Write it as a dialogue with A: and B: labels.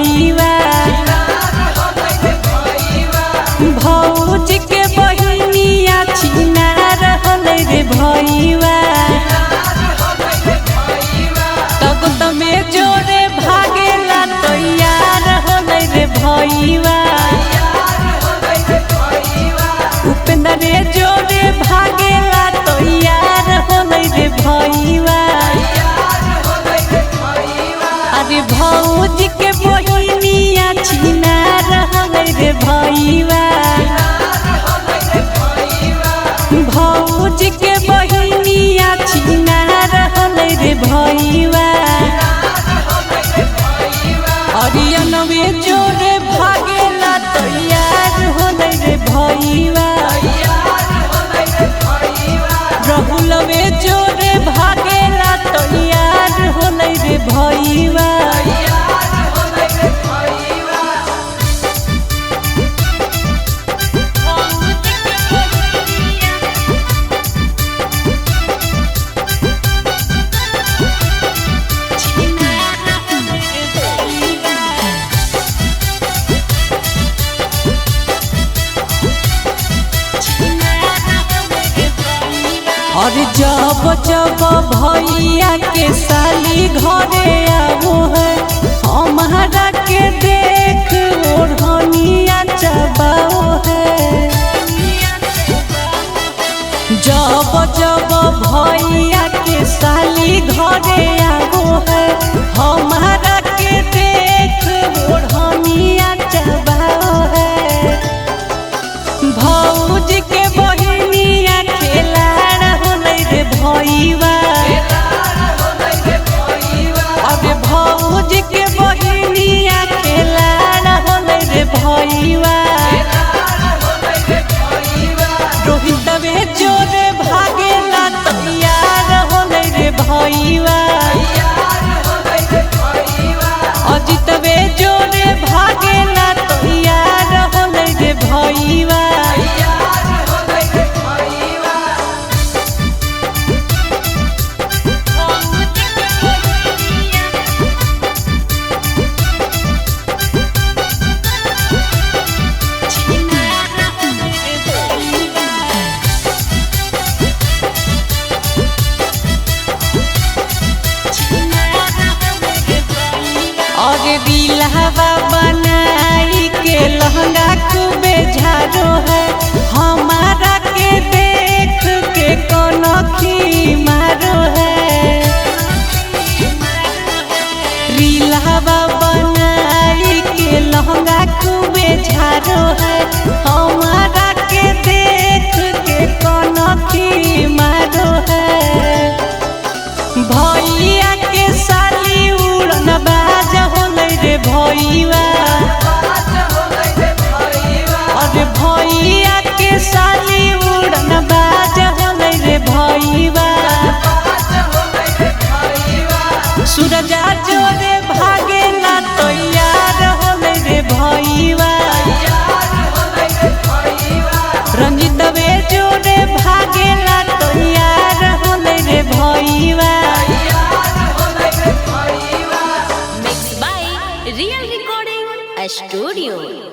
A: भईवा भौजी के बहिनिया छिनार होले रे भईवा तब तमे जोरे भागेला तैयार होले रे भईवा उपेंद्र रे जोरे भागेला तैयार होले रे भईवा अरे भौजी के बहिनिया छिनार होले रे भईवा भौजी के बहिनिया छिनार होले रे भईवा अरियनवे जोरे भागेला तैयार होले रे भईवा राहुलवे जोरे भागेला तैयार होले रे भईवा और जब जब भैया के साली घरे आवो है हमारा के देख ओढ़निया चबाओ है जब जब भैया के साली घरे आवो है हमारा के देख ओढ़निया चबाओ है भौजी के बहिनिया खेला भईवा अबे भौजी के बहिनिया खेलाड़ होले रे भईवा रोहितवे जोरे भागेला तैयार होले रे भईवा अजितवे जोरे भागेला तैयार होले रे भईवा और दिलहवा बनाई के लहंगा खूबे झारो है हमारा के देख के कनखी मारो है दिलहवा बनाई के लहंगा खूबे झारो है हमारा के देख के कनखी मारो है भैया के साली उड़न बाज होले रे भईवा अरे भैया के साली उड़न बाज होले रे भईवा सूरजा जोरे भागेला तैयार होले रे भईवा रंजितवे जोरे भागेला तैयार होले रे भईवा
B: Mixed by Real Recording Studio.